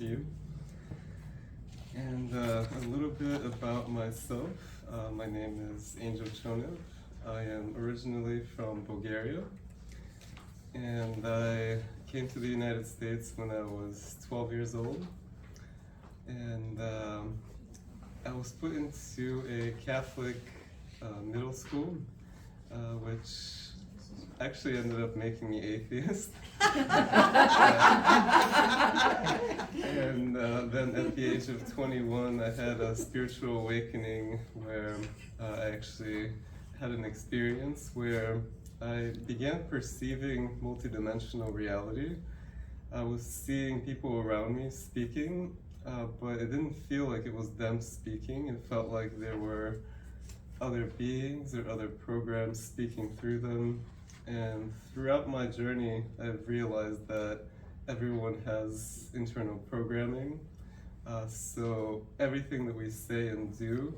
to you. And a little bit about myself. My name is Angel Chonev. I am originally from Bulgaria, and I came to the United States when I was 12 years old. And I was put into a Catholic middle school, which actually ended up making me atheist. And then at the age of 21, I had a spiritual awakening where I actually had an experience where I began perceiving multidimensional reality. I was seeing people around me speaking, but it didn't feel like it was them speaking. It felt like there were other beings or other programs speaking through them. And throughout my journey, I've realized that everyone has internal programming. So everything that we say and do,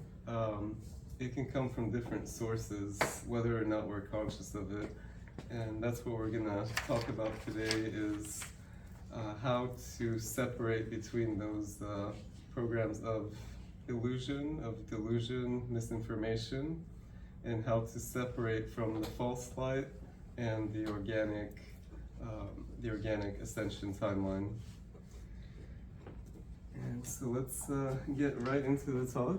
it can come from different sources, whether or not we're conscious of it. And that's what we're gonna talk about today is how to separate between those programs of illusion, of delusion, misinformation, and how to separate from the false light and the organic ascension timeline. And so let's get right into the talk.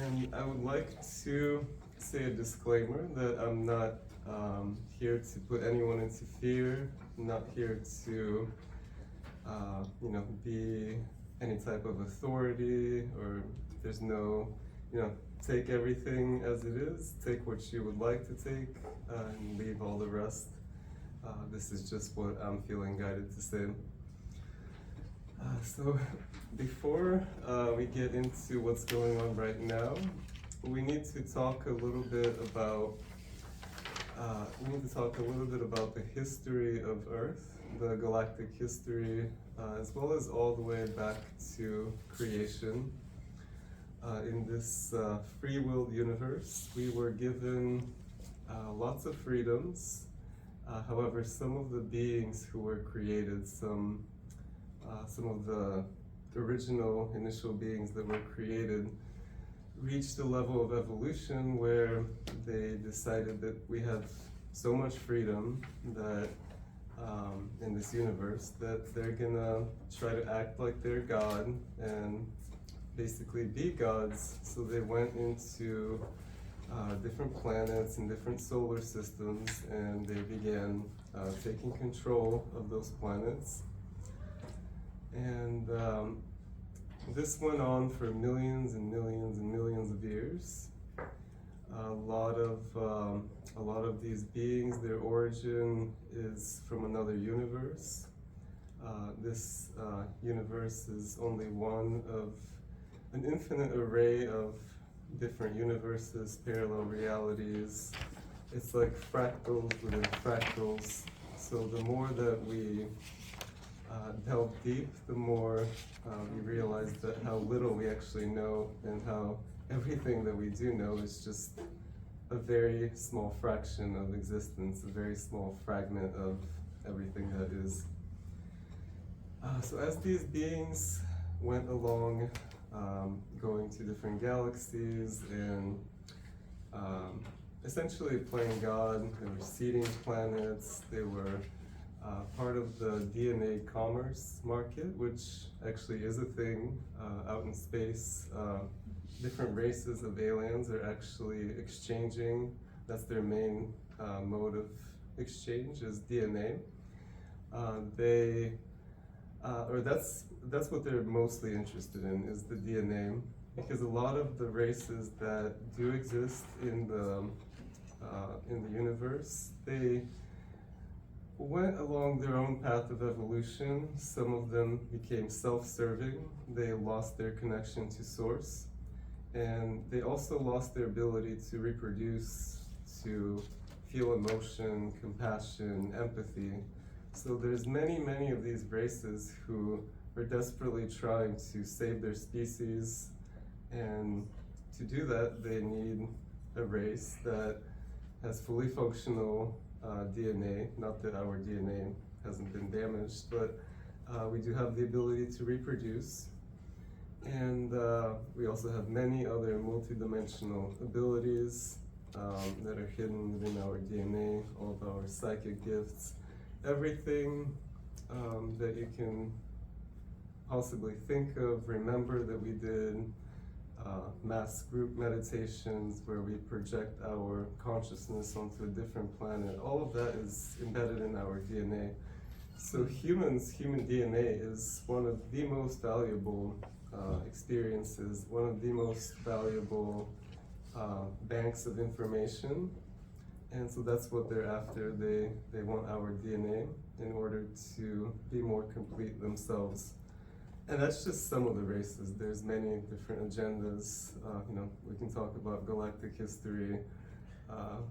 And I would like to say a disclaimer that I'm not here to put anyone into fear. I'm not here to be any type of authority, or there's no, take everything as it is, take what you would like to take, and leave all the rest. This is just what I'm feeling guided to say. So before we get into what's going on right now, we need to talk a little bit about the history of Earth, the galactic history, as well as all the way back to creation. In this free-willed universe, we were given lots of freedoms. However, some of the beings who were created, some of the original initial beings that were created, reached a level of evolution where they decided that we have so much freedom that in this universe that they're gonna try to act like they're God and basically be gods. So they went into different planets and different solar systems, and they began taking control of those planets. And this went on for millions and millions and millions of years. A lot of these beings, their origin is from another universe. This universe is only one of an infinite array of different universes, parallel realities. It's like fractals within fractals. So the more that we delve deep, the more we realize that how little we actually know, and how everything that we do know is just a very small fraction of existence, a very small fragment of everything that is. So as these beings went along, going to different galaxies and essentially playing God, they were seeding planets, they were part of the DNA commerce market, which actually is a thing out in space. Different races of aliens are actually exchanging. That's their main mode of exchange, is DNA. That's what they're mostly interested in, is the DNA, because a lot of the races that do exist in the universe, they went along their own path of evolution. Some of them became self-serving. They lost their connection to source, and they also lost their ability to reproduce, to feel emotion, compassion, empathy. So there's many of these races who are desperately trying to save their species, and to do that they need a race that has fully functional DNA. Not that our DNA hasn't been damaged, but We do have the ability to reproduce, and we also have many other multidimensional abilities that are hidden within our DNA, all of our psychic gifts, everything that you can possibly think of, remember that we did mass group meditations where we project our consciousness onto a different planet. All of that is embedded in our DNA. So human DNA is one of the most valuable experiences, one of the most valuable banks of information. And so that's what they're after. They want our DNA in order to be more complete themselves. And that's just some of the races. There's many different agendas. We can talk about galactic history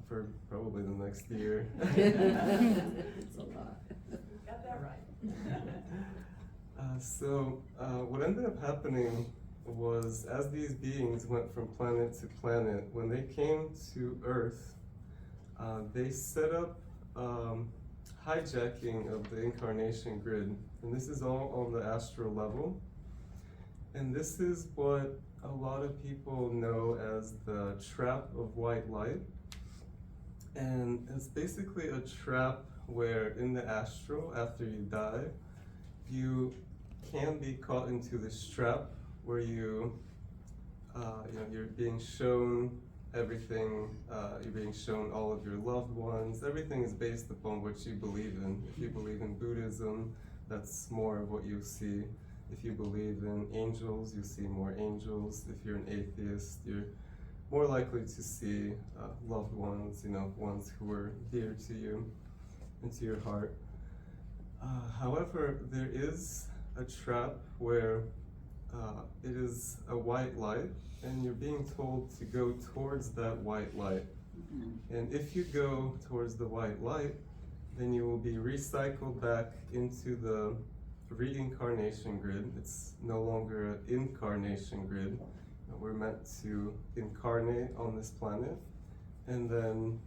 for probably the next year. It's a lot. Got that right. So what ended up happening was, as these beings went from planet to planet, when they came to Earth, they set up hijacking of the incarnation grid. And this is all on the astral level. And this is what a lot of people know as the trap of white light. And it's basically a trap where in the astral, after you die, you can be caught into this trap where you're being shown everything, you're being shown all of your loved ones. Everything is based upon what you believe in. If you believe in Buddhism, that's more of what you see. If you believe in angels, you see more angels. If you're an atheist, you're more likely to see loved ones, ones who are dear to you and to your heart. However, there is a trap where it is a white light, and you're being told to go towards that white light. Mm-hmm. And if you go towards the white light, then you will be recycled back into the reincarnation grid. It's no longer an incarnation grid. We're meant to incarnate on this planet and then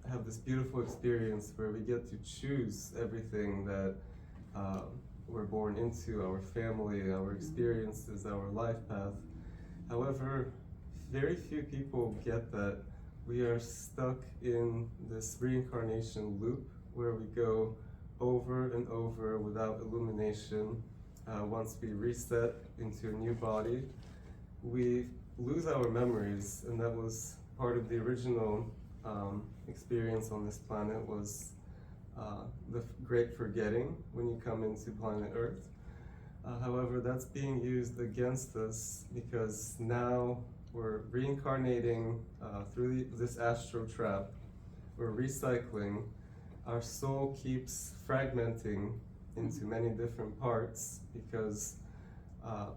have this beautiful experience where we get to choose everything that we're born into, our family, our experiences, our life path. However, very few people get that we are stuck in this reincarnation loop where we go over and over without illumination. Once we reset into a new body, we lose our memories, and that was part of the original experience on this planet, was the great forgetting when you come into planet Earth. However, that's being used against us because now we're reincarnating through this astral trap. We're recycling. Our soul keeps fragmenting into many different parts because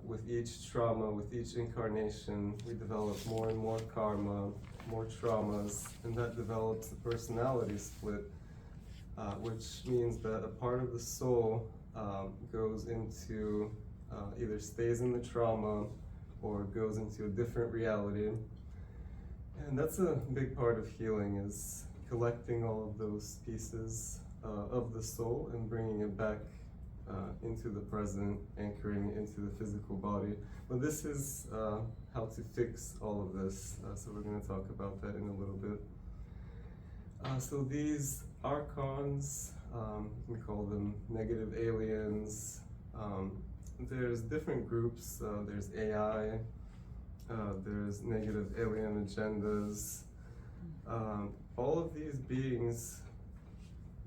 with each trauma, with each incarnation, we develop more and more karma, more traumas, and that develops a personality split, which means that a part of the soul goes into, either stays in the trauma or goes into a different reality. And that's a big part of healing, is collecting all of those pieces of the soul and bringing it back into the present, anchoring it into the physical body. But this is how to fix all of this, so we're going to talk about that in a little bit. So these archons, we call them negative aliens. There's different groups. There's AI, there's negative alien agendas. All of these beings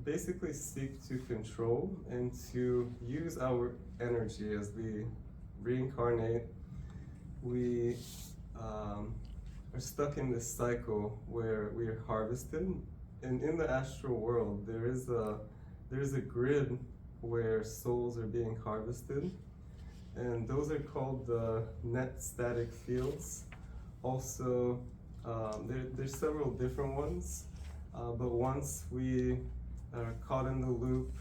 basically seek to control and to use our energy as we reincarnate. We are stuck in this cycle where we are harvested. And in the astral world, there is a grid where souls are being harvested, and those are called the net static fields. Also, there's several different ones, but once we are caught in the loop,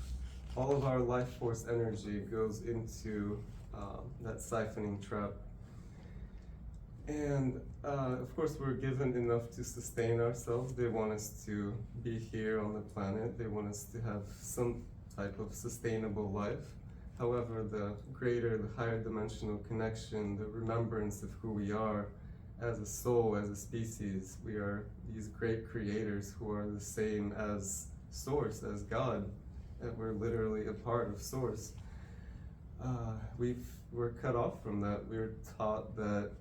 all of our life force energy goes into that siphoning trap. And of course, we're given enough to sustain ourselves. They want us to be here on the planet. They want us to have some type of sustainable life. However, the greater, the higher dimensional connection, the remembrance of who we are as a soul, as a species, we are these great creators who are the same as Source, as God, and we're literally a part of Source. We're cut off from that. We're taught that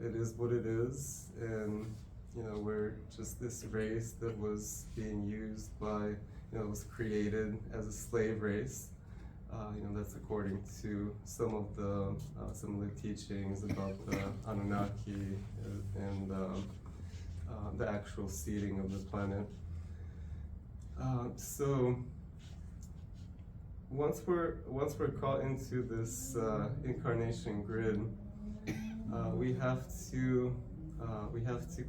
it is what it is, and we're just this race that was being used by, was created as a slave race. That's according to some of the teachings about the Anunnaki and the actual seeding of the planet. So once we're caught into this incarnation grid, we have to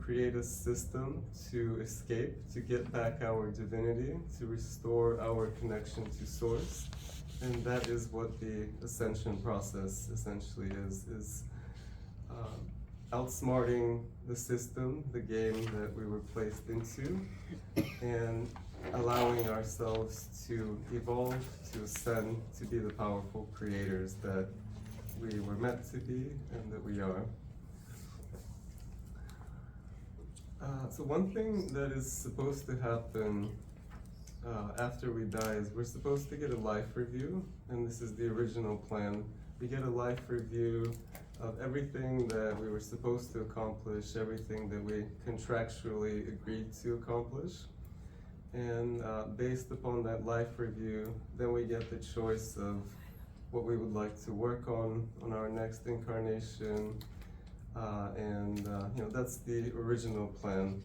create a system to escape, to get back our divinity, to restore our connection to Source. And that is what the Ascension process essentially is outsmarting the system, the game that we were placed into, and allowing ourselves to evolve, to ascend, to be the powerful creators that we were meant to be and that we are. So one thing that is supposed to happen after we die is we're supposed to get a life review, and this is the original plan. We get a life review of everything that we were supposed to accomplish, everything that we contractually agreed to accomplish. And based upon that life review, then we get the choice of what we would like to work on our next incarnation. That's the original plan.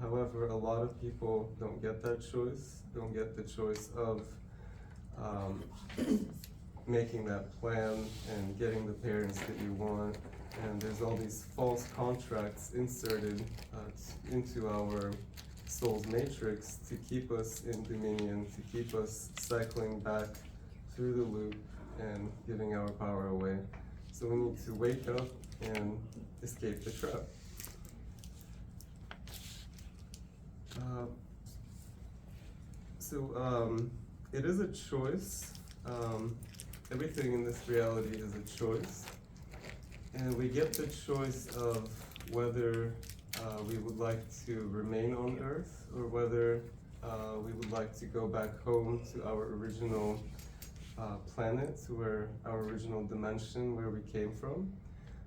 However, a lot of people don't get that choice, don't get the choice of making that plan and getting the parents that you want. And there's all these false contracts inserted into our soul's matrix to keep us in dominion, to keep us cycling back through the loop and giving our power away. So we need to wake up and escape the trap. It is a choice. Everything in this reality is a choice. And we get the choice of whether we would like to remain on Earth or whether we would like to go back home to our original planet, to our original dimension where we came from.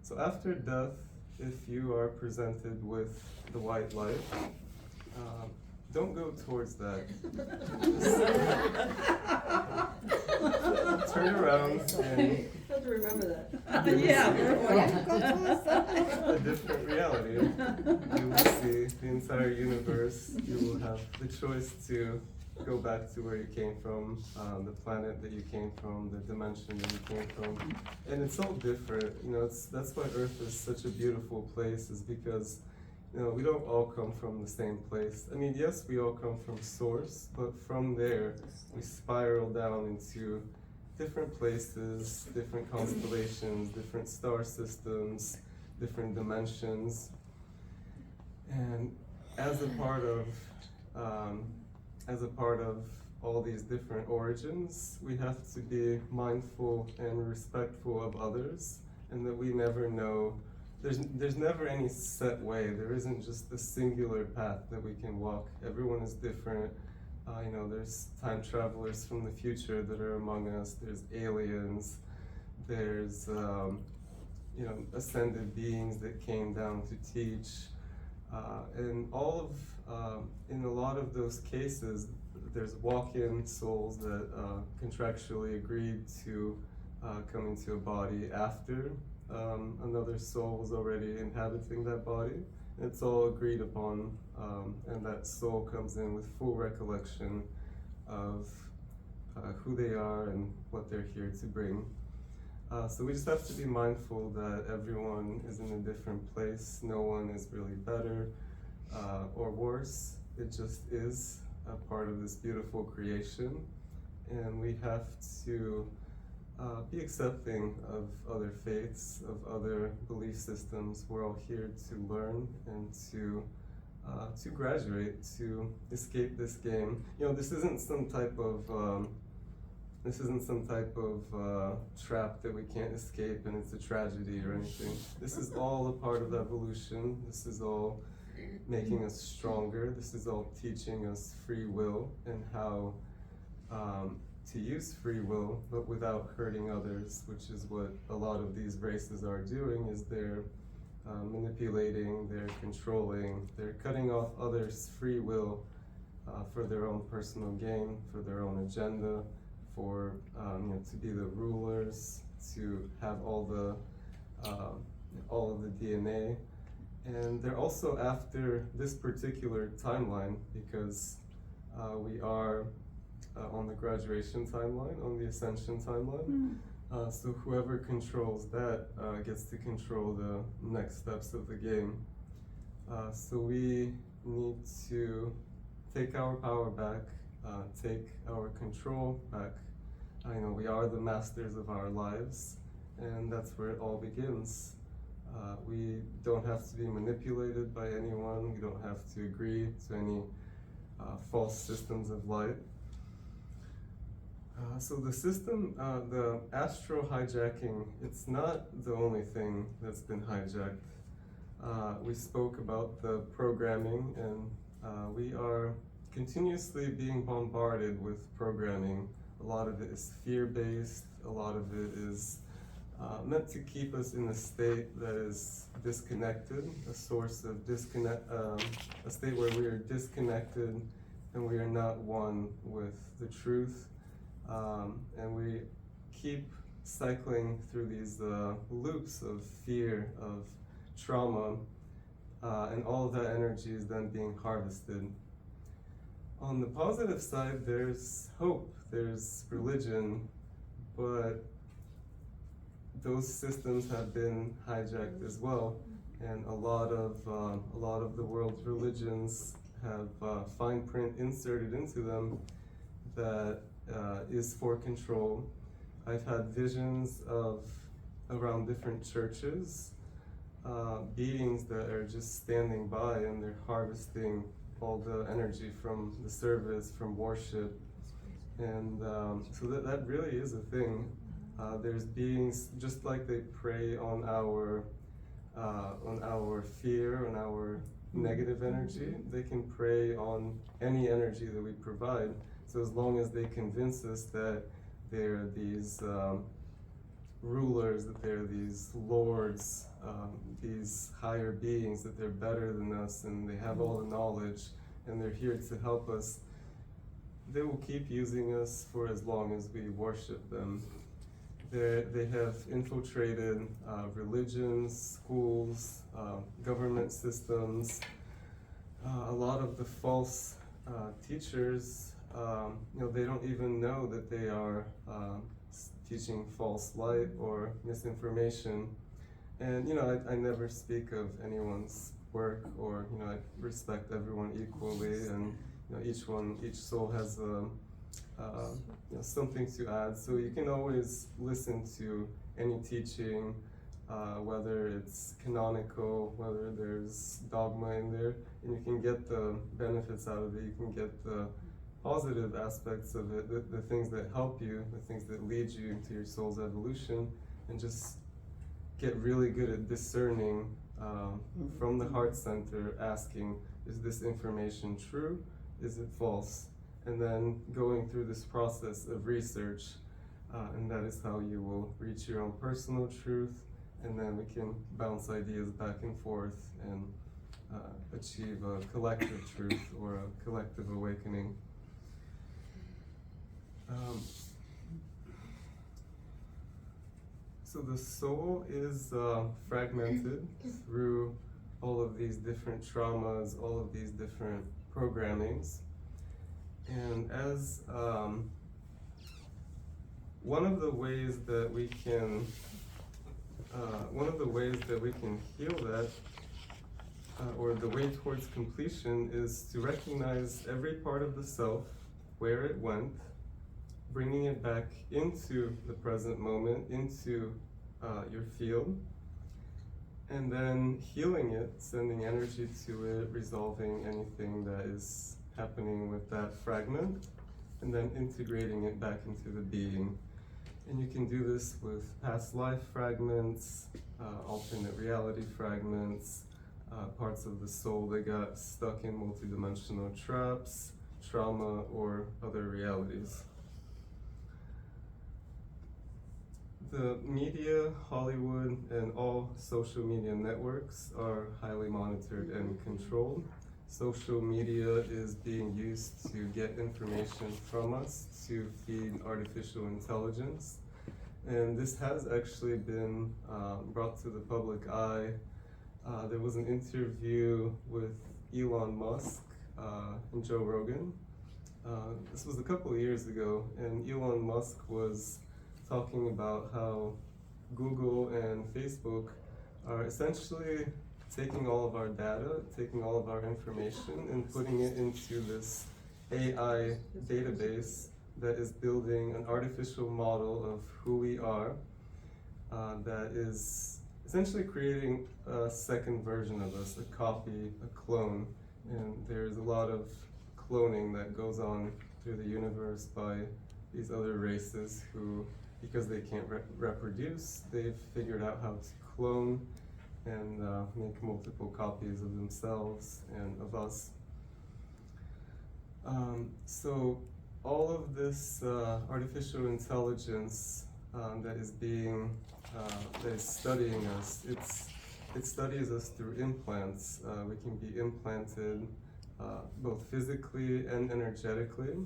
So after death, if you are presented with the white light, don't go towards that. Turn around and Have to remember that. a different reality. You will see the entire universe. You will have the choice to go back to where you came from, the planet that you came from, the dimension that you came from. And it's all different. That's why Earth is such a beautiful place, is because we don't all come from the same place. I mean, yes, we all come from Source, but from there, we spiral down into different places, different constellations, different star systems, different dimensions. And as a part of all these different origins, we have to be mindful and respectful of others, and that we never know. There's never any set way. There isn't just a singular path that we can walk. Everyone is different. There's time travelers from the future that are among us. There's aliens. There's ascended beings that came down to teach. And in a lot of those cases, there's walk-in souls that contractually agreed to come into a body after another soul was already inhabiting that body. It's all agreed upon, and that soul comes in with full recollection of who they are and what they're here to bring. So we just have to be mindful that everyone is in a different place. No one is really better or worse. It just is a part of this beautiful creation, and we have to be accepting of other faiths, of other belief systems. We're all here to learn and to graduate, to escape this game. This isn't some type of This isn't some type of trap that we can't escape and it's a tragedy or anything. This is all a part of evolution. This is all making us stronger. This is all teaching us free will and how to use free will, but without hurting others, which is what a lot of these races are doing, is they're manipulating, they're controlling, they're cutting off others' free will for their own personal gain, for their own agenda, for to be the rulers, to have all of the DNA. And they're also after this particular timeline because we are on the graduation timeline, on the Ascenscion timeline. So whoever controls that gets to control the next steps of the game. So we need to take our power back, take our control back. We are the masters of our lives, and that's where it all begins. We don't have to be manipulated by anyone. We don't have to agree to any false systems of light. So the system, the astral hijacking, it's not the only thing that's been hijacked. We spoke about the programming, and we are continuously being bombarded with programming. A lot of it is fear-based, a lot of it is meant to keep us in a state that is disconnected, a source of disconnect, a state where we are disconnected and we are not one with the truth. And we keep cycling through these loops of fear, of trauma, and all of that energy is then being harvested. On the positive side, there's hope, there's religion, but those systems have been hijacked as well, and a lot of the world's religions have fine print inserted into them that is for control. I've had visions of around different churches, beings that are just standing by and they're harvesting all the energy from the service, from worship, and so that really is a thing. There's beings, just like they prey on our fear, on our negative energy, they can prey on any energy that we provide. So as long as they convince us that they're these rulers, that they're these lords, these higher beings, that they're better than us and they have all the knowledge and they're here to help us, they will keep using us for as long as we worship them. They have infiltrated religions, schools, government systems. A lot of the false teachers, they don't even know that they are teaching false light or misinformation. And I never speak of anyone's work, or I respect everyone equally, and each soul has something to add. So you can always listen to any teaching, whether it's canonical, whether there's dogma in there, and you can get the benefits out of it. You can get the positive aspects of it, the things that help you, the things that lead you into your soul's evolution, and just get really good at discerning from the heart center, asking, is this information true? Is it false? And then going through this process of research, and that is how you will reach your own personal truth, and then we can bounce ideas back and forth and achieve a collective truth or a collective awakening. So the soul is fragmented through all of these different traumas, all of these different programmings. And as one of the ways that we can heal that, or the way towards completion, is to recognize every part of the self, where it went, bringing it back into the present moment, into your field, and then healing it, sending energy to it, resolving anything that is happening with that fragment, and then integrating it back into the being. And you can do this with past life fragments, alternate reality fragments, parts of the soul that got stuck in multidimensional traps, trauma, or other realities. The media, Hollywood, and all social media networks are highly monitored and controlled. Social media is being used to get information from us to feed artificial intelligence. And this has actually been brought to the public eye. There was an interview with Elon Musk and Joe Rogan. This was a couple of years ago, and Elon Musk was talking about how Google and Facebook are essentially taking all of our data, taking all of our information, and putting it into this AI database that is building an artificial model of who we are, that is essentially creating a second version of us, a copy, a clone. And there's a lot of cloning that goes on through the universe by these other races who, because they can't reproduce, they've figured out how to clone and make multiple copies of themselves and of us. So all of this artificial intelligence that is being, that is studying us, it studies us through implants. We can be implanted both physically and energetically.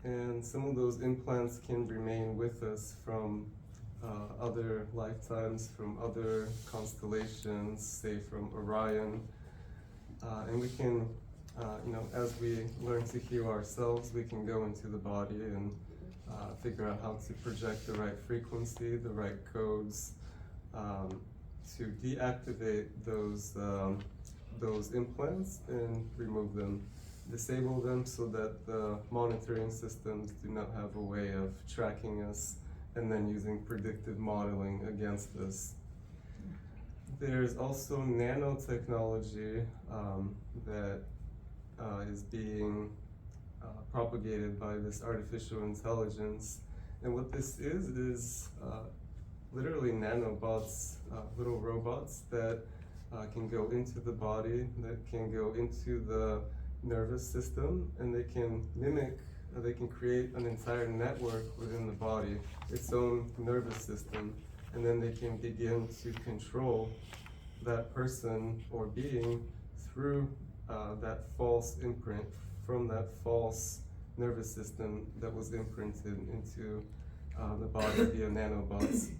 And some of those implants can remain with us from other lifetimes, from other constellations, say from Orion. And we can, as we learn to heal ourselves, we can go into the body and figure out how to project the right frequency, the right codes, to deactivate those implants and remove them. Disable them so that the monitoring systems do not have a way of tracking us and then using predictive modeling against us. There's also nanotechnology that is being propagated by this artificial intelligence. And what this is literally nanobots, little robots that can go into the body, that can go into the nervous system, and they can mimic, they can create an entire network within the body, its own nervous system, and then they can begin to control that person or being through that false imprint, from that false nervous system that was imprinted into the body via nanobots.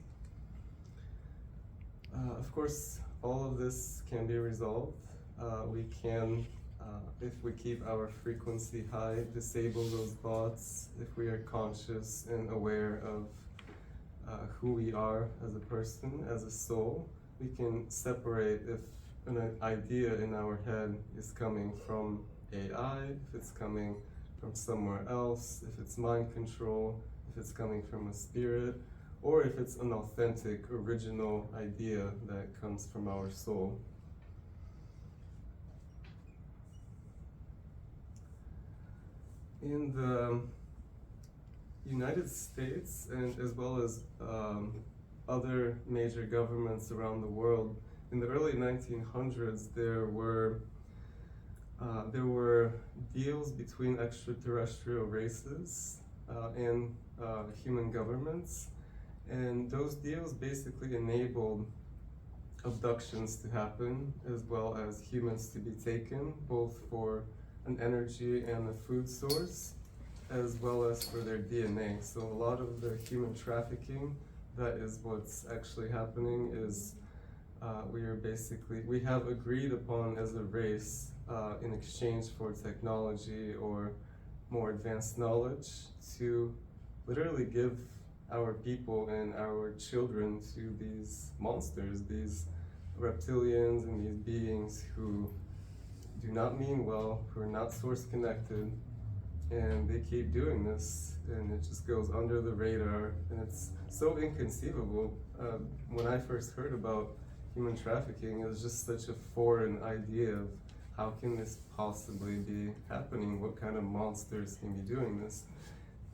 Of course, all of this can be resolved. We can, if we keep our frequency high, disable those bots. If we are conscious and aware of who we are as a person, as a soul, we can separate if an idea in our head is coming from AI, if it's coming from somewhere else, if it's mind control, if it's coming from a spirit, or if it's an authentic, original idea that comes from our soul. In the United States, and as well as other major governments around the world, in the early 1900s, there were deals between extraterrestrial races and human governments, and those deals basically enabled abductions to happen, as well as humans to be taken, both for an energy and a food source, as well as for their DNA. So a lot of the human trafficking, that is what's actually happening, is we have agreed upon as a race in exchange for technology or more advanced knowledge to literally give our people and our children to these monsters, these reptilians and these beings who do not mean well, who are not source connected, and they keep doing this, and it just goes under the radar, and it's so inconceivable. When I first heard about human trafficking, it was just such a foreign idea of how can this possibly be happening? What kind of monsters can be doing this?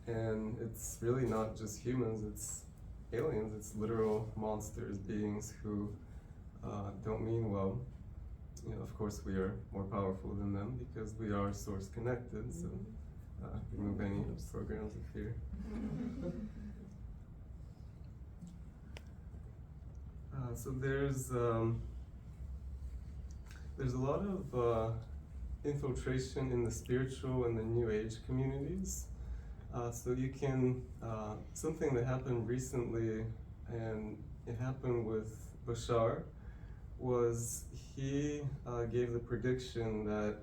And it's really not just humans, it's aliens, it's literal monsters, beings who don't mean well. You know, of course, we are more powerful than them because we are source connected, so remove any programs of fear. So there's a lot of infiltration in the spiritual and the New Age communities. So you can, something that happened recently, and it happened with Bashar, was he gave the prediction that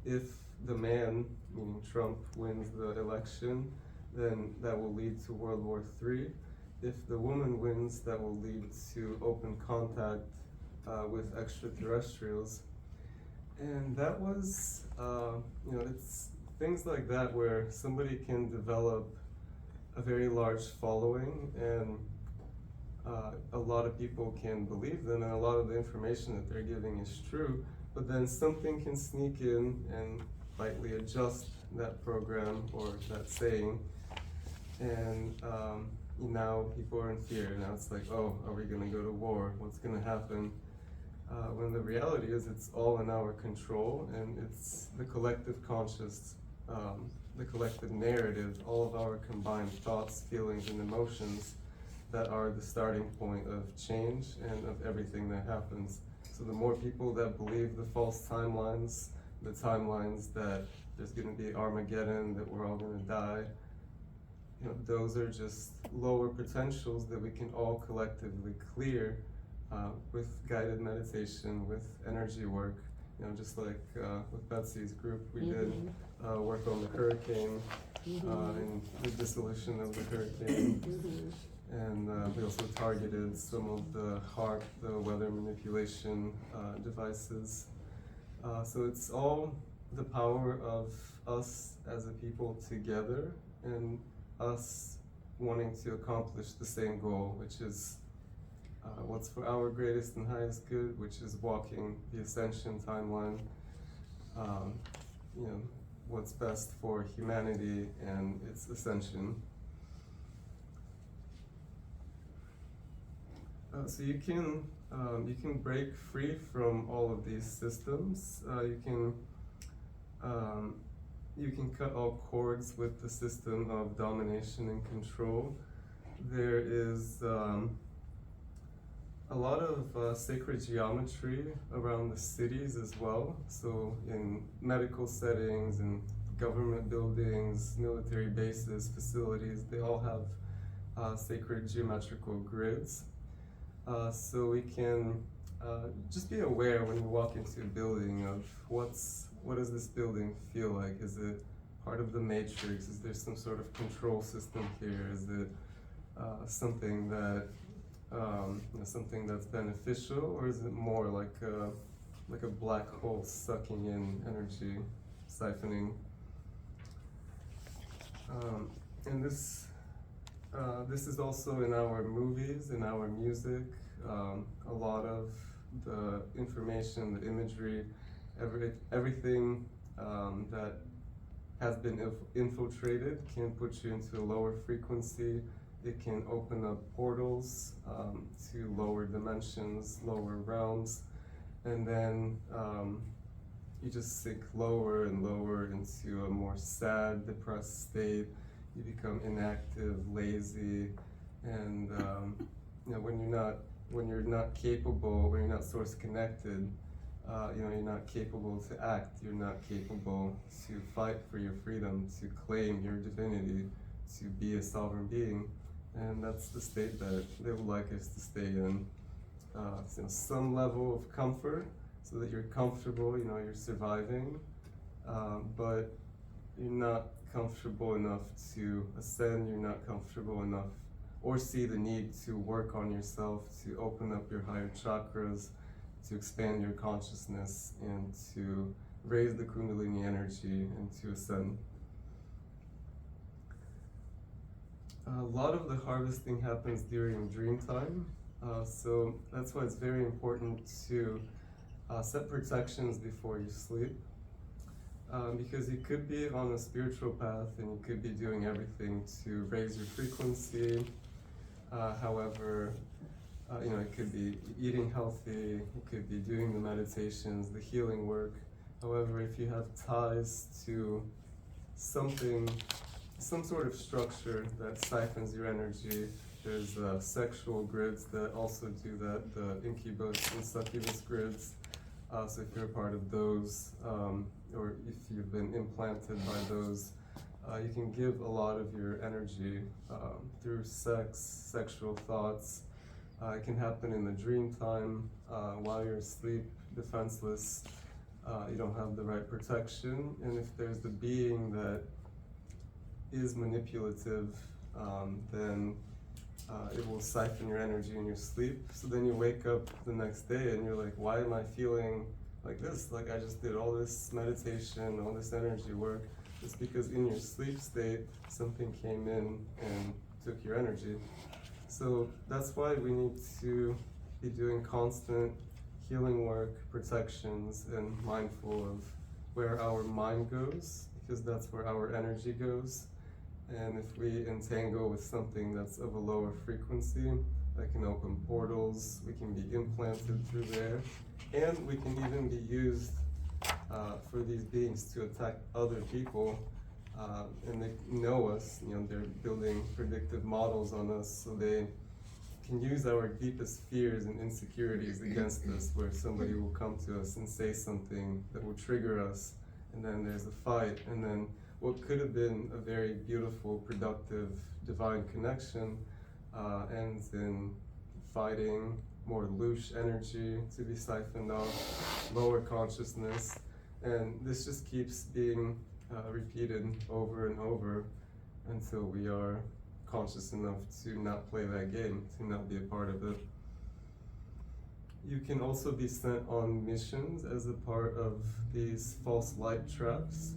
if the man, meaning Trump, wins the election, then that will lead to World War III. If the woman wins, that will lead to open contact with extraterrestrials. And that was, it's things like that where somebody can develop a very large following, and a lot of people can believe them, and a lot of the information that they're giving is true, but then something can sneak in and slightly adjust that program or that saying, and now people are in fear. Now it's like, oh, are we going to go to war? What's going to happen? When the reality is it's all in our control, and it's the collective conscious, the collective narrative, all of our combined thoughts, feelings, and emotions that are the starting point of change and of everything that happens. So the more people that believe the false timelines, the timelines that there's going to be Armageddon, that we're all going to die, you know, those are just lower potentials that we can all collectively clear with guided meditation, with energy work. You know, just like with Betsy's group, we did work on the hurricane and the dissolution of the hurricane. And we also targeted some of the HARP, the weather manipulation devices. So it's all the power of us as a people together, and us wanting to accomplish the same goal, which is what's for our greatest and highest good, which is walking the Ascension timeline. You know, what's best for humanity and its ascension. So you can break free from all of these systems. You can cut all cords with the system of domination and control. There is a lot of sacred geometry around the cities as well. So in medical settings and government buildings, military bases, facilities, they all have sacred geometrical grids. So we can just be aware when you walk into a building of what does this building feel like? Is it part of the matrix? Is there some sort of control system here? Is it something that something that's beneficial, or is it more like a black hole sucking in energy, siphoning? And this is also in our movies, in our music. A lot of the information, the imagery, everything that has been infiltrated can put you into a lower frequency. It can open up portals to lower dimensions, lower realms, and then you just sink lower and lower into a more sad, depressed state. You become inactive, lazy, and when you're not capable, when you're not source connected, you're not capable to act. You're not capable to fight for your freedom, to claim your divinity, to be a sovereign being. And that's the state that they would like us to stay in. Some level of comfort, so that you're comfortable, you're surviving, but you're not comfortable enough to ascend, you're not comfortable enough or see the need to work on yourself, to open up your higher chakras, to expand your consciousness, and to raise the Kundalini energy and to ascend. A lot of the harvesting happens during dream time, so that's why it's very important to Set protections before you sleep. Because you could be on a spiritual path and you could be doing everything to raise your frequency. However, it could be eating healthy, it could be doing the meditations, the healing work. However, if you have ties to something, some sort of structure that siphons your energy, there's sexual grids that also do that, the incubus and succubus grids. So if you're a part of those, or if you've been implanted by those, you can give a lot of your energy through sex, sexual thoughts. It can happen in the dream time, while you're asleep, defenseless. You don't have the right protection, and if there's the being that is manipulative, then it will siphon your energy in your sleep. So then you wake up the next day and you're like, why am I feeling like this? Like I just did all this meditation, all this energy work. It's because in your sleep state, something came in and took your energy. So that's why we need to be doing constant healing work, protections, and mindful of where our mind goes, because that's where our energy goes. And if we entangle with something that's of a lower frequency, that can open portals, we can be implanted through there, and we can even be used for these beings to attack other people. And they know us, they're building predictive models on us, so they can use our deepest fears and insecurities against us, where somebody will come to us and say something that will trigger us, and then there's a fight, and then what could have been a very beautiful, productive, divine connection ends in fighting, more loose energy to be siphoned off, lower consciousness, and this just keeps being repeated over and over until we are conscious enough to not play that game, to not be a part of it. You can also be sent on missions as a part of these false light traps.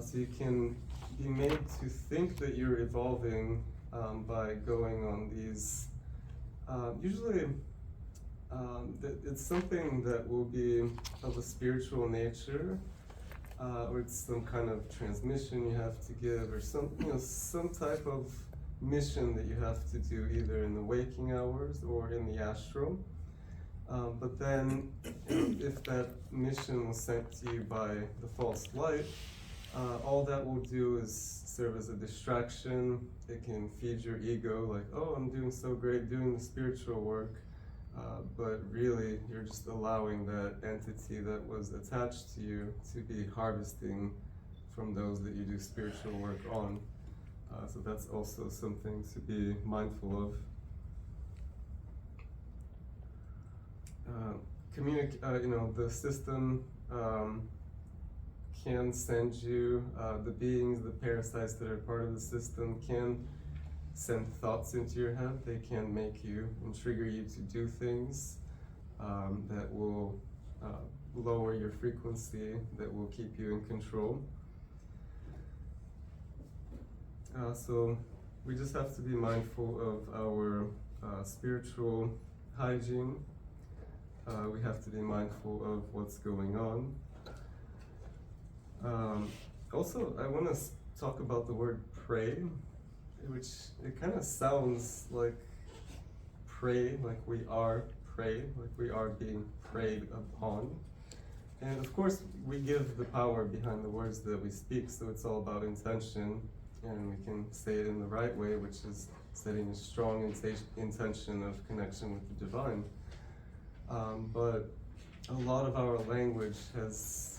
So you can be made to think that you're evolving by going on these, usually it's something that will be of a spiritual nature, or it's some kind of transmission you have to give, or some type of mission that you have to do either in the waking hours or in the astral. But then if that mission was sent to you by the false light, all that will do is serve as a distraction. It can feed your ego, like, oh, I'm doing so great doing the spiritual work, but really you're just allowing that entity that was attached to you to be harvesting from those that you do spiritual work on. So that's also something to be mindful of. The system can send you, the beings, the parasites that are part of the system can send thoughts into your head. They can make you and trigger you to do things that will lower your frequency, that will keep you in control. So we just have to be mindful of our spiritual hygiene. We have to be mindful of what's going on. Also, I want to talk about the word pray, which it kind of sounds like prey, like we are prey, like we are being preyed upon. And of course, we give the power behind the words that we speak, so it's all about intention, and we can say it in the right way, which is setting a strong intention of connection with the divine. But a lot of our language has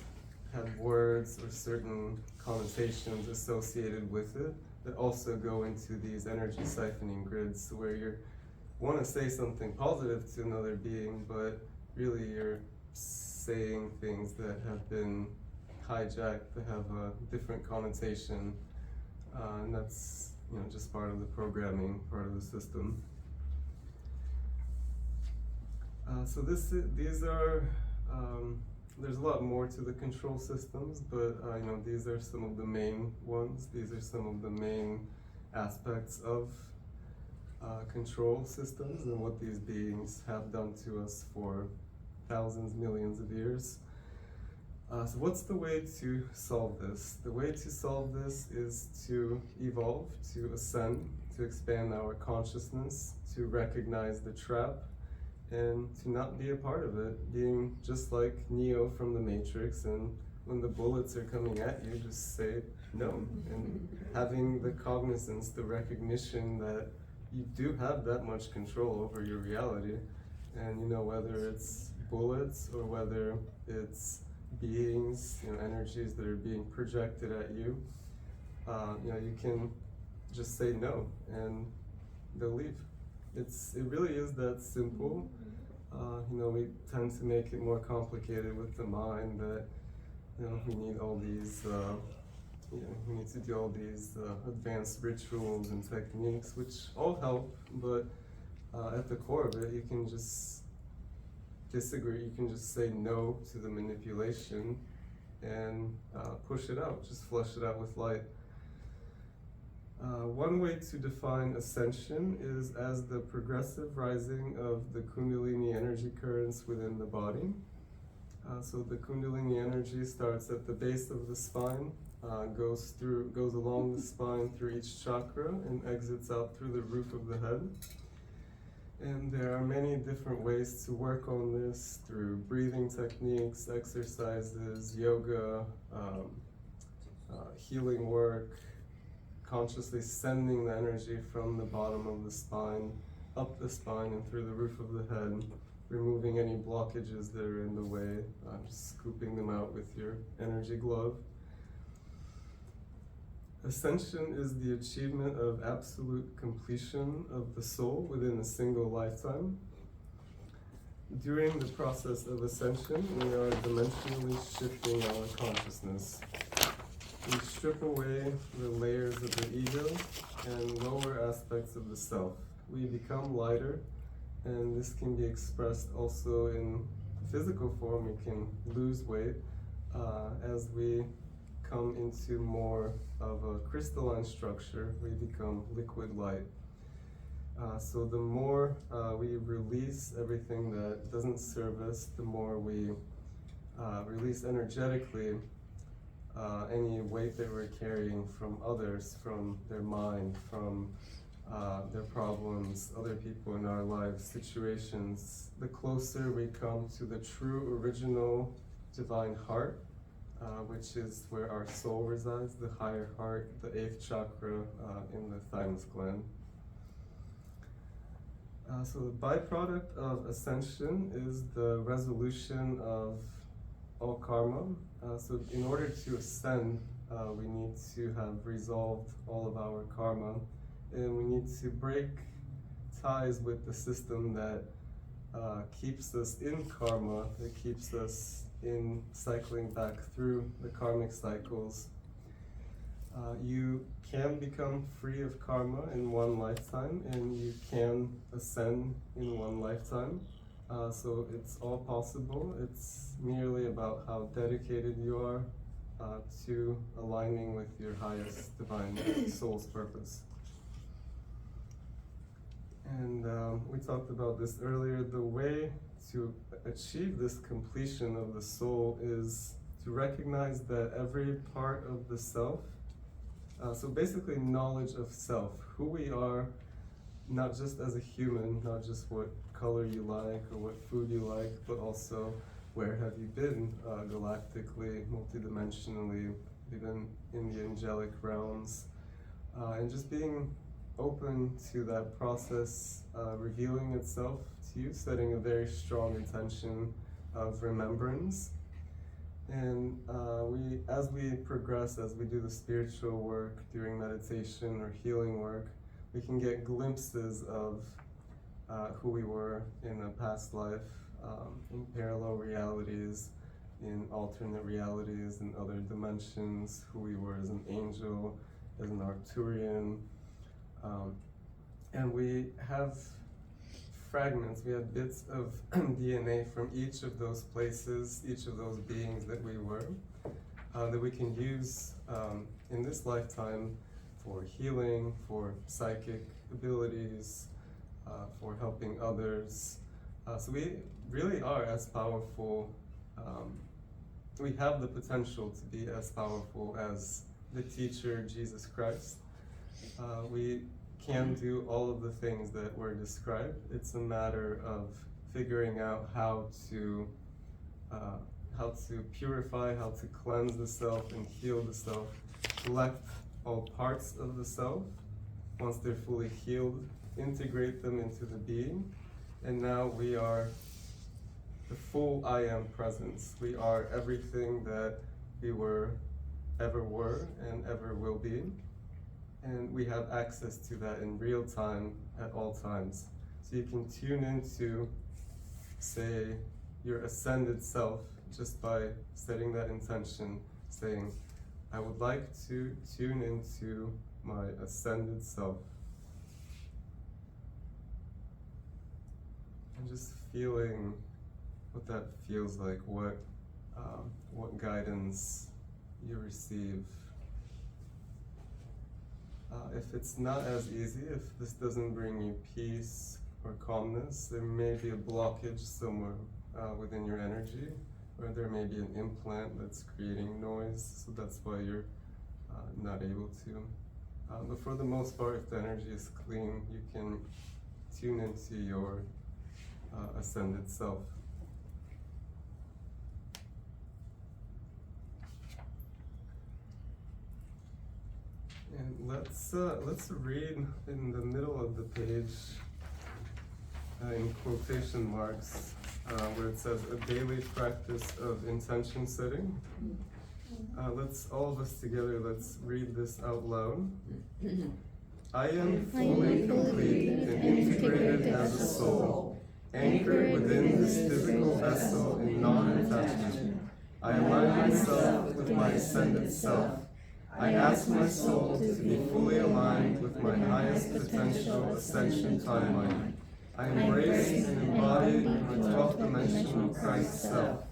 had words or certain connotations associated with it that also go into these energy siphoning grids, where you want to say something positive to another being, but really you're saying things that have been hijacked, that have a different connotation, and that's just part of the programming, part of the system. So these are, there's a lot more to the control systems, but these are some of the main ones. These are some of the main aspects of control systems and what these beings have done to us for thousands, millions of years. So what's the way to solve this? The way to solve this is to evolve, to ascend, to expand our consciousness, to recognize the trap, and to not be a part of it, being just like Neo from the Matrix, and when the bullets are coming at you, just say no, and having the cognizance, the recognition that you do have that much control over your reality, and you know, whether it's bullets or whether it's beings, you know, energies that are being projected at you, you know, you can just say no and they'll leave. It really is that simple. You know, we tend to make it more complicated with the mind, that, you know, we need all these, you know, we need to do all these advanced rituals and techniques, which all help, but at the core of it, you can just disagree, you can just say no to the manipulation and push it out, just flush it out with light. One way to define ascension is as the progressive rising of the Kundalini energy currents within the body. So the Kundalini energy starts at the base of the spine, goes along the spine through each chakra and exits out through the roof of the head. And there are many different ways to work on this, through breathing techniques, exercises, yoga, healing work, consciously sending the energy from the bottom of the spine, up the spine and through the roof of the head, removing any blockages that are in the way, just scooping them out with your energy glove. Ascension is the achievement of absolute completion of the soul within a single lifetime. During the process of ascension, we are dimensionally shifting our consciousness. We strip away the layers of the ego and lower aspects of the self. We become lighter, and this can be expressed also in physical form. We can lose weight as we come into more of a crystalline structure. We become liquid light. So the more we release everything that doesn't serve us, the more we release energetically any weight that we're carrying from others, from their mind, from their problems, other people in our lives, situations. The closer we come to the true original divine heart, which is where our soul resides, the higher heart, the 8th chakra in the thymus gland. So the byproduct of ascension is the resolution of all karma. So in order to ascend, we need to have resolved all of our karma, and we need to break ties with the system that keeps us in karma, that keeps us in cycling back through the karmic cycles. You can become free of karma in one lifetime, and you can ascend in one lifetime. So it's all possible. It's merely about how dedicated you are to aligning with your highest divine soul's purpose. And we talked about this earlier. The way to achieve this completion of the soul is to recognize that every part of the self, so basically knowledge of self, who we are, not just as a human, not just what color you like or what food you like, but also where have you been galactically, multidimensionally, even in the angelic realms, and just being open to that process revealing itself to you, setting a very strong intention of remembrance. And as we progress, as we do the spiritual work during meditation or healing work, we can get glimpses of who we were in a past life, in parallel realities, in alternate realities, in other dimensions, who we were as an angel, as an Arcturian. And we have fragments, we have bits of DNA from each of those places, each of those beings that we were, that we can use in this lifetime for healing, for psychic abilities, for helping others, So we really are as powerful. We have the potential to be as powerful as the teacher, Jesus Christ. We can do all of the things that were described. It's a matter of figuring out how to purify, how to cleanse the self and heal the self, collect all parts of the self. Once they're fully healed, integrate them into the being. And now we are the full I am presence. We are everything that we ever were and ever will be. And we have access to that in real time at all times. So you can tune into, say, your ascended self just by setting that intention, saying, I would like to tune into my ascended self. And just feeling what that feels like, what guidance you receive. If it's not as easy, if this doesn't bring you peace or calmness, there may be a blockage somewhere within your energy, or there may be an implant that's creating noise, so that's why you're not able to. But for the most part, if the energy is clean, you can tune into your ascended self. And let's read in the middle of the page, in quotation marks, where it says, a daily practice of intention setting. All of us together, let's read this out loud. I am fully complete and integrated as a soul, anchored within this physical vessel in non-attachment. I align myself with my ascended self. I ask my soul to be fully aligned with my highest potential ascension timeline. I embrace and embody my 12th dimensional Christ self.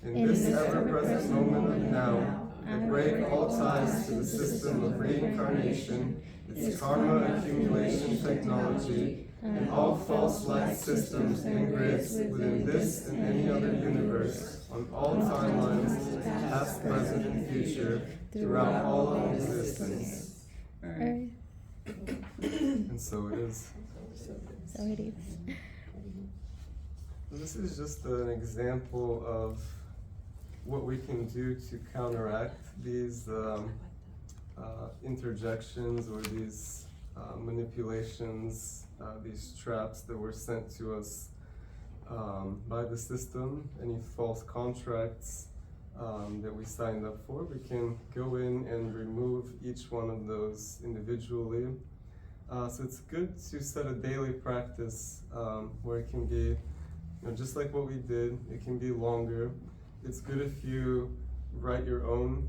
In this ever-present moment of now, I break all ties to the system of reincarnation, its karma accumulation technology, and all false light systems and grids within this and any other universe, on all timelines, past, present, and future, throughout all of existence. Earth. And so it is. So it is. This is just an example of what we can do to counteract these interjections or these manipulations, these traps that were sent to us by the system, any false contracts that we signed up for. We can go in and remove each one of those individually. So it's good to set a daily practice where it can be, just like what we did, it can be longer. It's good if you write your own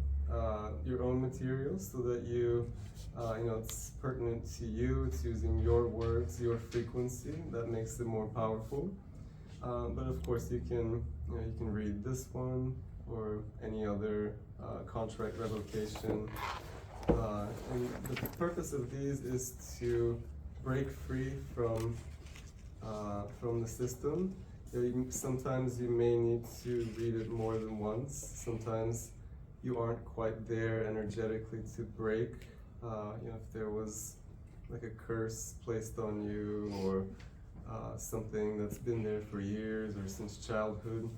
materials so that it's pertinent to you. It's using your words, your frequency that makes it more powerful. But of course, you can read this one or any other contract revocation. And the purpose of these is to break free from the system. Sometimes you may need to read it more than once. Sometimes you aren't quite there energetically to break. If there was like a curse placed on you or something that's been there for years or since childhood.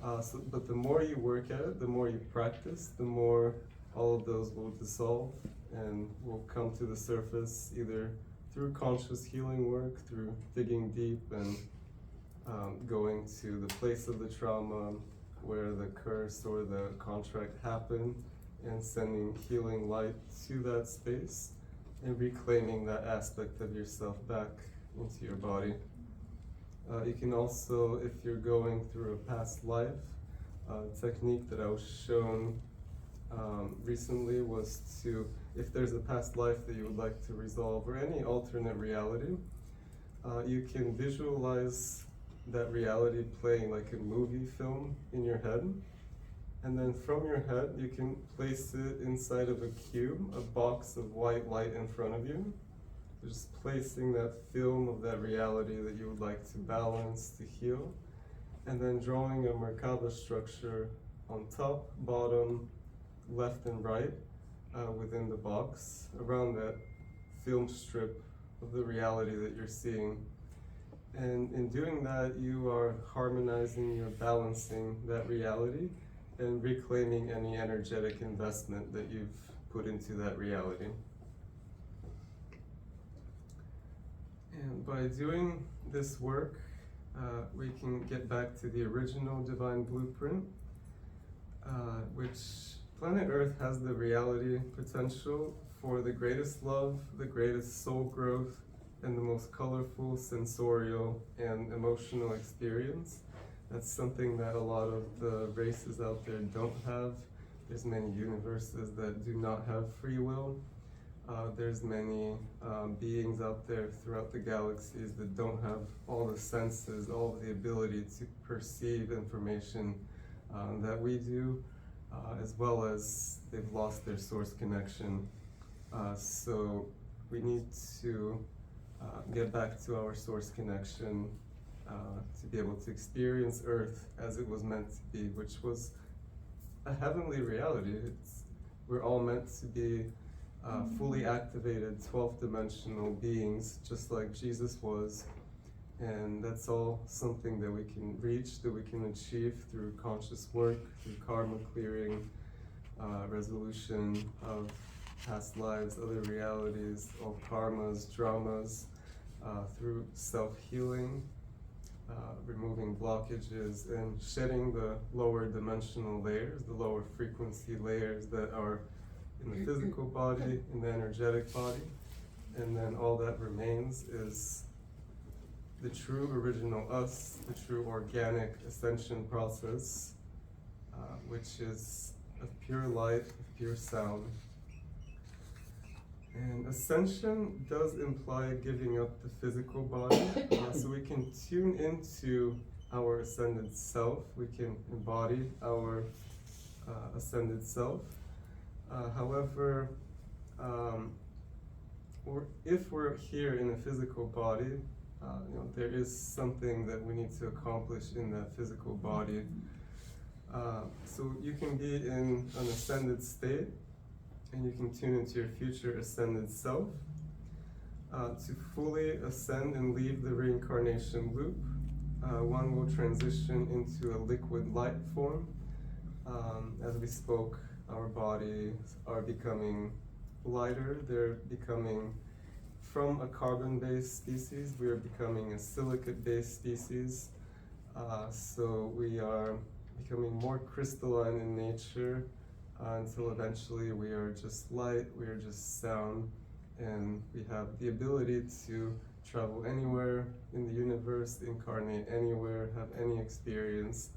But the more you work at it, the more you practice, the more all of those will dissolve and will come to the surface either through conscious healing work, through digging deep and going to the place of the trauma where the curse or the contract happened and sending healing light to that space and reclaiming that aspect of yourself back into your body. You can also, if you're going through a past life, a technique that I was shown recently was to, if there's a past life that you would like to resolve or any alternate reality, you can visualize that reality playing like a movie film in your head. And then from your head, you can place it inside of a cube, a box of white light in front of you. Just placing that film of that reality that you would like to balance, to heal, and then drawing a Merkaba structure on top, bottom, left and right within the box around that film strip of the reality that you're seeing. And in doing that, you are harmonizing, you're balancing that reality and reclaiming any energetic investment that you've put into that reality. And by doing this work, we can get back to the original divine blueprint, which planet Earth has the reality potential for the greatest love, the greatest soul growth, and the most colorful sensorial and emotional experience. That's something that a lot of the races out there don't have. There's many universes that do not have free will. There's many beings out there throughout the galaxies that don't have all the senses, all of the ability to perceive information that we do, as well as they've lost their source connection. So we need to get back to our source connection to be able to experience Earth as it was meant to be, which was a heavenly reality. We're all meant to be fully activated 12th dimensional beings, just like Jesus was. And that's all something that we can reach, that we can achieve through conscious work, through karma clearing, resolution of past lives, other realities, all karmas, dramas, through self-healing, removing blockages and shedding the lower dimensional layers, the lower frequency layers that are in the physical body, in the energetic body. And then all that remains is the true original us, the true organic ascension process, which is of pure light, of pure sound. And ascension does imply giving up the physical body, so we can tune into our ascended self, we can embody our ascended self. However, if we're here in a physical body, there is something that we need to accomplish in that physical body. So you can be in an ascended state, and you can tune into your future ascended self. To fully ascend and leave the reincarnation loop, one will transition into a liquid light form. As we spoke, our bodies are becoming lighter. They're becoming, from a carbon-based species, we are becoming a silicate-based species. So we are becoming more crystalline in nature, until eventually we are just light, we are just sound, and we have the ability to travel anywhere in the universe, incarnate anywhere, have any experience.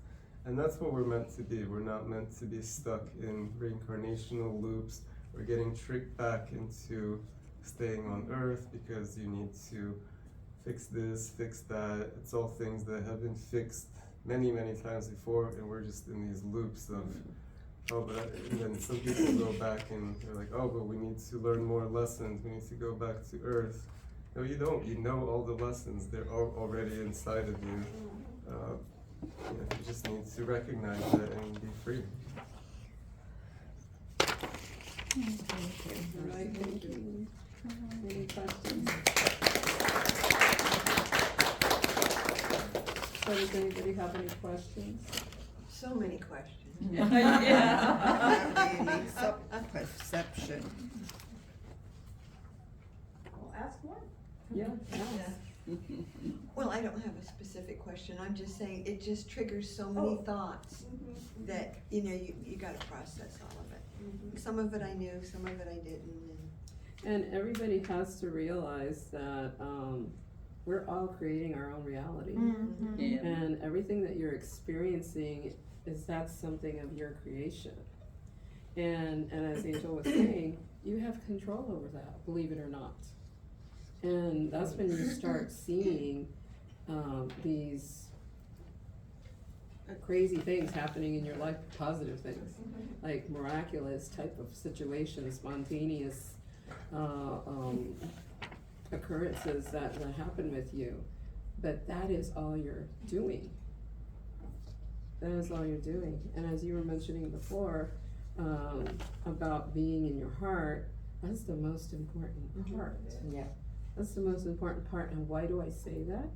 And that's what we're meant to be. We're not meant to be stuck in reincarnational loops or getting tricked back into staying on Earth because you need to fix this, fix that. It's all things that have been fixed many, many times before, and we're just in these loops of, and then some people go back and they're like, oh, but we need to learn more lessons. We need to go back to Earth. No, you don't. You know all the lessons. They're already inside of you. You just need to recognize that and be free. All right, thank you. Any questions? So does anybody have any questions? So many questions. Perception. Well, ask one. Yeah. Well, I don't have a specific question. I'm just saying it just triggers so many thoughts that, you gotta process all of it. Some of it I knew, some of it I didn't. And everybody has to realize that we're all creating our own reality. Yeah. And everything that you're experiencing that's something of your creation. And as Angel was saying, you have control over that, believe it or not. And that's when you start seeing these crazy things happening in your life, positive things, like miraculous type of situations, spontaneous occurrences that happen with you, but that is all you're doing. That is all you're doing. And as you were mentioning before, about being in your heart, that's the most important part. Yeah. That's the most important part. And why do I say that?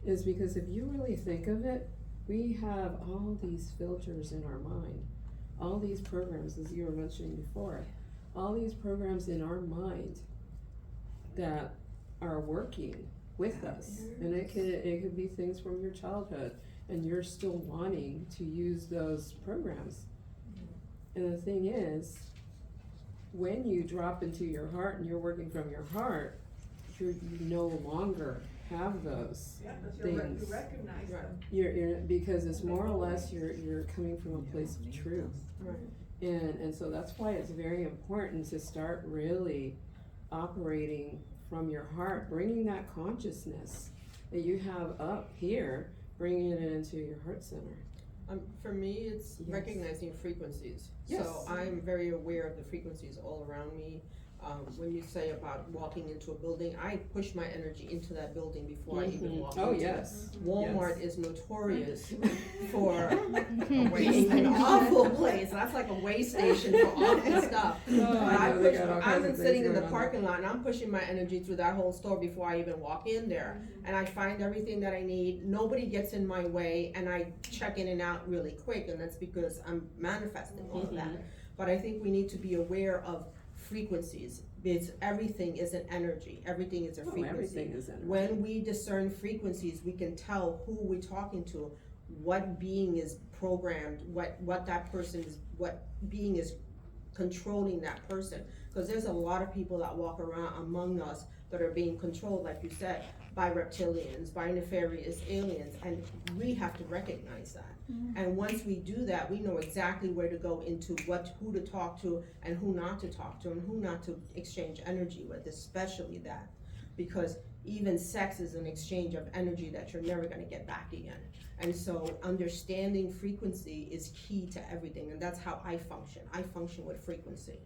Is because if you really think of it, we have all these filters in our mind, all these programs, as you were mentioning before, all these programs in our mind that are working with us. And it could be things from your childhood, and you're still wanting to use those programs. And the thing is, when you drop into your heart and you're working from your heart, you no longer have those things. You recognize them. You're because it's more or less you're coming from a place of truth. Right. And so that's why it's very important to start really operating from your heart, bringing that consciousness that you have up here, bringing it into your heart center. For me, it's Yes. recognizing frequencies. Yes. So I'm very aware of the frequencies all around me. When you say about walking into a building, I push my energy into that building before I even walk Oh, into yes. it. Walmart is notorious for waste being an awful place. That's like a way station for awful stuff. Oh, But I know, they got all kinds I've of been things sitting in the going on. parking lot and I'm pushing my energy through that whole store before I even walk in there. And I find everything that I need. Nobody gets in my way, and I check in and out really quick, and that's because I'm manifesting all of that. But I think we need to be aware of frequencies. Everything is an energy. Everything is a frequency. Everything is energy. When we discern frequencies, we can tell who we're talking to, what being is programmed, what that person is, what being is controlling that person. Because there's a lot of people that walk around among us that are being controlled, like you said, by reptilians, by nefarious aliens, and we have to recognize that. And once we do that, we know exactly where to go into who to talk to and who not to talk to and who not to exchange energy with, especially that. Because even sex is an exchange of energy that you're never gonna get back again. And so understanding frequency is key to everything, and that's how I function. I function with frequency.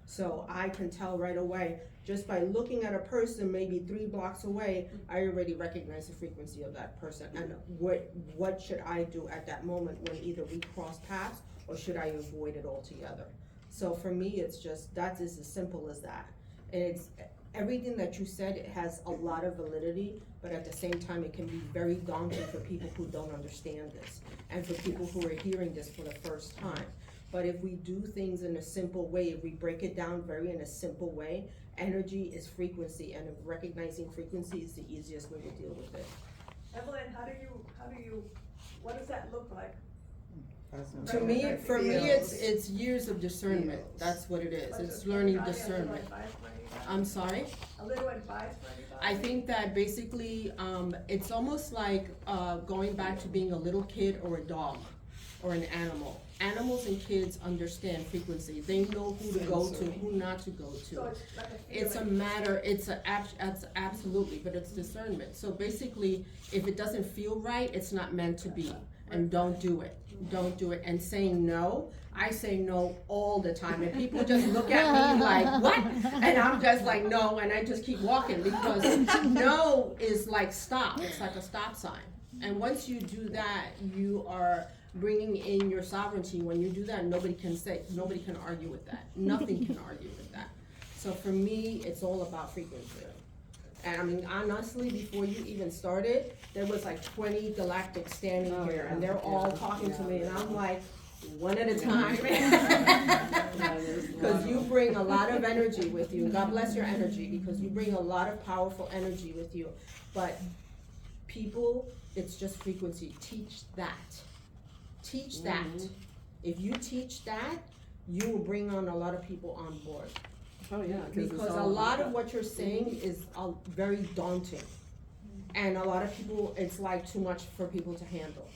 So I can tell right away, just by looking at a person maybe 3 blocks away, I already recognize the frequency of that person. And what should I do at that moment when either we cross paths or should I avoid it altogether? So for me, it's just, that is as simple as that. And it's, everything that you said, it has a lot of validity, but at the same time, it can be very daunting for people who don't understand this and for people who are hearing this for the first time. But if we do things in a simple way, if we break it down in a simple way, energy is frequency, and recognizing frequency is the easiest way to deal with it. Evelyn, what does that look like? To me, for me, Feels. it's years of discernment. That's what it is. It's learning discernment. I'm sorry? A little advice for anybody? I think that basically, it's almost like going back to being a little kid or a dog or an animal. Animals and kids understand frequency. They know who to go to, who not to go to. So it's like a It's a feeling. matter, it's absolutely, but it's discernment. So basically, if it doesn't feel right, it's not meant to be. And don't do it. Don't do it. And saying no, I say no all the time. And people just look at me like, what? And I'm just like, no, and I just keep walking, because no is like stop. It's like a stop sign. And once you do that, you are bringing in your sovereignty. When you do that, nobody can argue with that. Nothing can argue with that. So for me, it's all about frequency. And I mean, honestly, before you even started, there was like 20 galactics standing here, and they're all talking to me, and I'm like, one at a time. Because you bring a lot of energy with you. God bless your energy, because you bring a lot of powerful energy with you. But people, it's just frequency. Teach that. Teach that. If you teach that, you will bring on a lot of people on board. Oh, yeah. Because a lot of what you're saying is very daunting. And a lot of people, it's like too much for people to handle.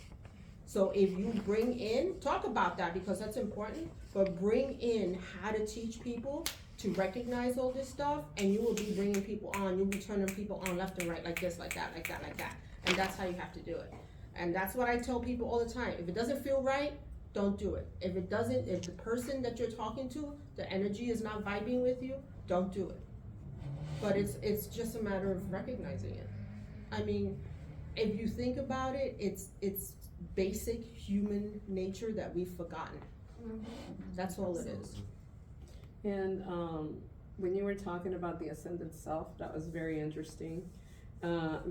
So if you bring in, talk about that, because that's important, but bring in how to teach people to recognize all this stuff, and you will be bringing people on, you'll be turning people on left and right, like this, like that, like that, like that. And that's how you have to do it. And that's what I tell people all the time. If it doesn't feel right, don't do it. If the person that you're talking to, the energy is not vibing with you, don't do it. but it's just a matter of recognizing it. I mean, if you think about it, it's basic human nature that we've forgotten. That's all it is. And when you were talking about the ascended self, that was very interesting,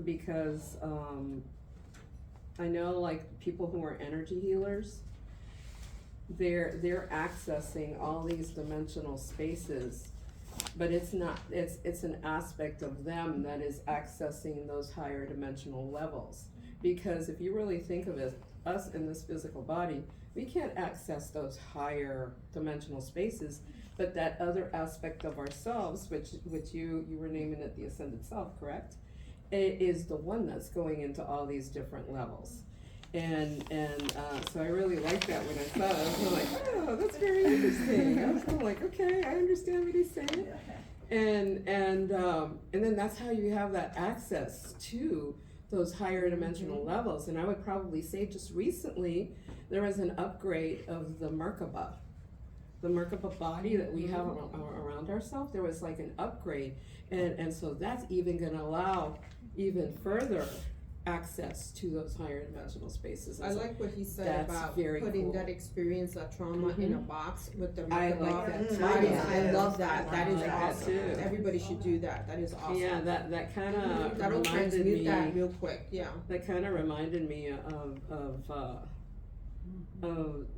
because I know like people who are energy healers, they're accessing all these dimensional spaces, but it's not, it's an aspect of them that is accessing those higher dimensional levels. Because if you really think of it, us in this physical body, we can't access those higher dimensional spaces, but that other aspect of ourselves, which you were naming it the ascended self, correct? It is the one that's going into all these different levels. And so I really like that when I saw it. I was like, oh, that's very interesting. I was kind of like, okay, I understand what he's saying. And then that's how you have that access to those higher dimensional levels. And I would probably say just recently, there was an upgrade of the Merkaba. The Merkaba body that we have around ourselves, there was like an upgrade. And so that's even gonna allow even further access to those higher dimensional spaces. I like what he said about putting that experience, that trauma in a box with the I Merkaba like that too. body. Yeah. I love that. That is I like that awesome. too. Everybody should do that. That is awesome. Yeah, that kind of That'll reminded transmute me. that real quick. Yeah. That kind of reminded me of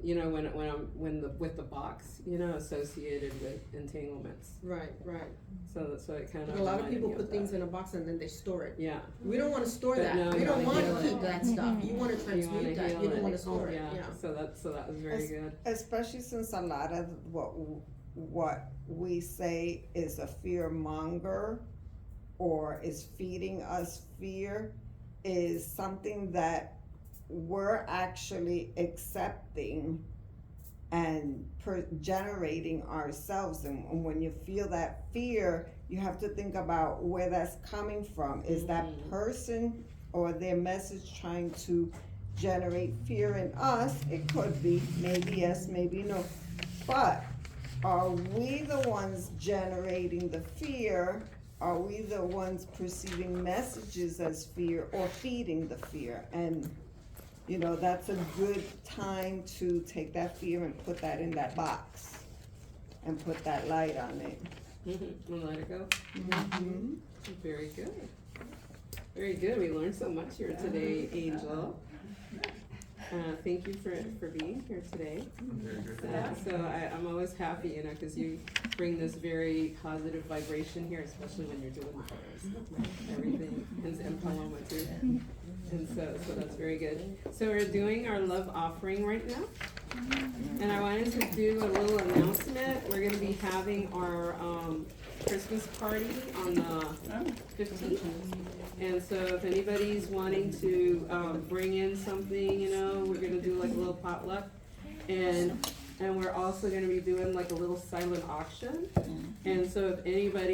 you know with the box, you know, associated with entanglements. Right. So it kind of A lot of people put things in a box and then they store it. Yeah. We don't want to store But that. no, We you don't wanna want heal to it. keep that stuff. You want to You wanna transmute that. heal You don't it. want to store it. Yeah. So that was very good. Especially since a lot of what we say is a fear monger or is feeding us fear is something that we're actually accepting and generating ourselves. And when you feel that fear, you have to think about where that's coming from. Is that person or their message trying to generate fear in us? It could be, maybe yes, maybe no. But are we the ones generating the fear? Are we the ones perceiving messages as fear or feeding the fear? And you know, that's a good time to take that fear and put that in that box and put that light on it. And let it go. Mm-hmm. Very good. Very good. We learned so much here today, Angel. Thank you for being here today. Very good. So I'm always happy, you know, because you bring this very positive vibration here, especially when you're doing the prayers, everything, and Paloma too. And so that's very good. So we're doing our love offering right now. And I wanted to do a little announcement. We're gonna be having our Christmas party on the 15th. And so if anybody's wanting to bring in something, you know, we're gonna do like a little potluck. And we're also gonna be doing like a little silent auction. And so if anybody